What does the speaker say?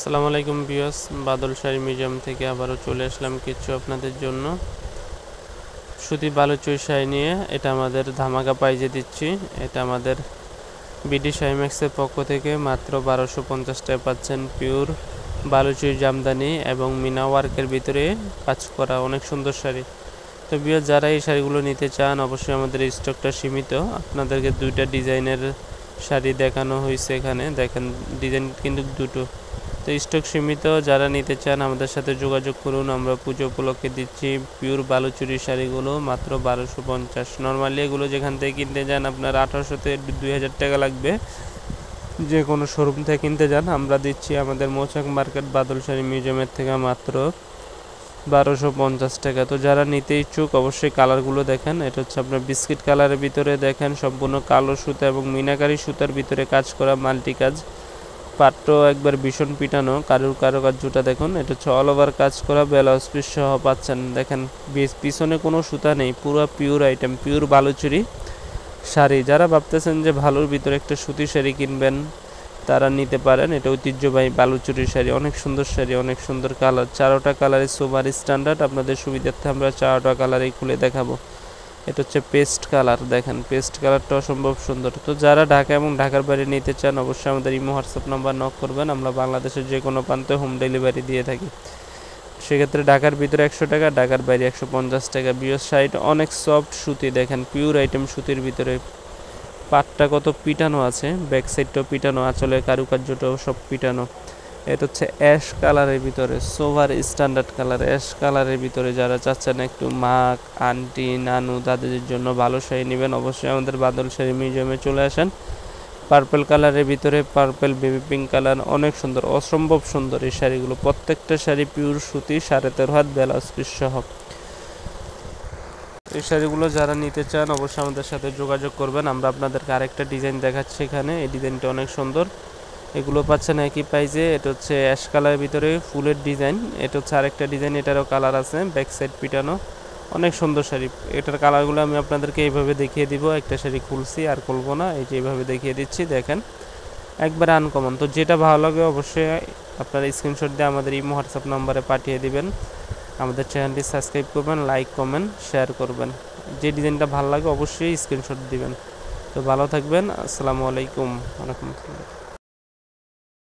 আসসালামু আলাইকুম ভিউয়ার্স, বাদল শাড়ি মিউজিয়াম থেকে আবারও চলে আসলাম কিছু আপনাদের জন্য সুতি বালুচরী শাড়ি নিয়ে। এটা আমাদের ধামাকা প্রাইজে দিচ্ছি। এটা আমাদের বিডি শাড়িম্যাক্সের পক্ষ থেকে মাত্র 1250 টাকা পাচ্ছেন। পিওর বালুচরী জামদানি এবং মিনা ওয়ার্কের ভিতরে কাজ করা অনেক সুন্দর শাড়ি। তো ভিউয়ার্স, যারা এই শাড়িগুলো নিতে চান অবশ্যই আমাদের স্টকটা সীমিত। আপনাদেরকে দুইটা ডিজাইনের শাড়ি দেখানো হয়েছে এখানে, দেখেন ডিজাইন কিন্তু দুটো। তো স্টক সীমিত, যারা নিতে চান আমাদের সাথে যোগাযোগ করুন। আমরা পুজো উপলক্ষে দিচ্ছি পিওর বালুচরী শাড়িগুলো মাত্র 1250। নর্মালি এগুলো যেখান থেকে কিনতে যান আপনার 1800 থেকে 2000 টাকা লাগবে। যে কোনো শোরুম থেকে কিনতে যান, আমরা দিচ্ছি আমাদের মৌচাক মার্কেট বাদল শাড়ি মিউজিয়ামের থেকে মাত্র 1250 টাকা। তো যারা নিতে ইচ্ছুক অবশ্যই কালারগুলো দেখেন। এটা হচ্ছে আপনার বিস্কিট কালারের ভিতরে, দেখেন সম্পূর্ণ কালো সুতা এবং মিনাকারি সুতার ভিতরে কাজ করা মাল্টি কাজ। পাট্টো একবার ভীষণ পিটানো কারুকার্যটা দেখুন। এটা হচ্ছে অল ওভার কাজ করা, ব্লাউজ পিস সহ পাচ্ছেন। দেখেন পিছনে কোনো সুতা নেই, পুরো pure item, pure Baluchari sari. যারা ভাবতেছেন যে ভালোর ভিতরে একটা সুতি শাড়ি কিনবেন তারা নিতে পারেন। এটা ঐতিহ্যবাহী বালুচরী শাড়ি, অনেক সুন্দর শাড়ি, অনেক সুন্দর কালার। 4টা কালারের সুপার স্ট্যান্ডার্ড। আপনাদের সুবিধার্থে আমরা 4টা কালারই খুলে দেখাবো। এটা হচ্ছে পেস্ট কালার, দেখেন পেস্ট কালারটা অসম্ভব সুন্দর। তো যারা ঢাকা এবং ঢাকার বাইরে নিতে চান অবশ্যই আমাদের ইমো হোয়াটসঅ্যাপ নাম্বার নক করবেন। আমরা বাংলাদেশের যে কোনো প্রান্তে হোম ডেলিভারি দিয়ে থাকি। সেক্ষেত্রে ঢাকার ভিতরে 100 টাকা, ঢাকার বাইরে 150 টাকা। বিয়স শাড়িটা অনেক সফট সুতি, দেখেন পিওর আইটেম সুতির ভিতরে। পাটটা কত পিটানো আছে, ব্যাক সাইডটাও পিটানো, আঁচলের কারুকার্যটাও সব পিটানো। এটা হচ্ছে অ্যাশ কালারের ভিতরে, সোভার স্ট্যান্ডার্ড কালার অ্যাশ কালারের ভিতরে। যারা চাচ্ছেন একটু মা, আন্টি, নানু, দাদিদের জন্য ভালো শাড়ি নেবেন অবশ্যই আমাদের বাদল শাড়ি মিউজিয়ামে চলে আসেন। পার্পল কালারের ভিতরে, পার্পল বেবি পিঙ্ক কালার, অনেক সুন্দর, অসম্ভব সুন্দর এই শাড়িগুলো। প্রত্যেকটা শাড়ি পিওর সুতি, 13.5 হাত ব্লাউজ পিস সহ। এই শাড়িগুলো যারা নিতে চান অবশ্যই আমাদের সাথে যোগাযোগ করবেন। আমরা আপনাদেরকে আরেকটা ডিজাইন দেখাচ্ছি এখানে, এই ডিজাইনটা অনেক সুন্দর। এগুলো পাচ্ছেন একই প্রাইজে। এটা হচ্ছে অ্যাশ কালারের ভিতরে ফুলের ডিজাইন। এটা হচ্ছে আরেকটা ডিজাইন, এটারও কালার আছে, ব্যাক সাইড পিটানো, অনেক সুন্দর শাড়ি। এটার কালারগুলো আমি আপনাদেরকে এইভাবে দেখিয়ে দিব। একটা শাড়ি খুলছি আর খুলবো না, এই যে এইভাবে দেখিয়ে দিচ্ছি, দেখেন একবারে আনকমন। তো যেটা ভালো লাগে অবশ্যই আপনারা স্ক্রিনশট দিয়ে আমাদের ইমো হোয়াটসঅ্যাপ নাম্বারে পাঠিয়ে দিবেন। আমাদের চ্যানেলটি সাবস্ক্রাইব করবেন, লাইক কমেন্ট শেয়ার করবেন। যে ডিজাইনটা ভালো লাগে অবশ্যই স্ক্রিনশট দিবেন। তো ভালো থাকবেন, আসসালামু আলাইকুম ওয়া রাহমাতুল্লাহ।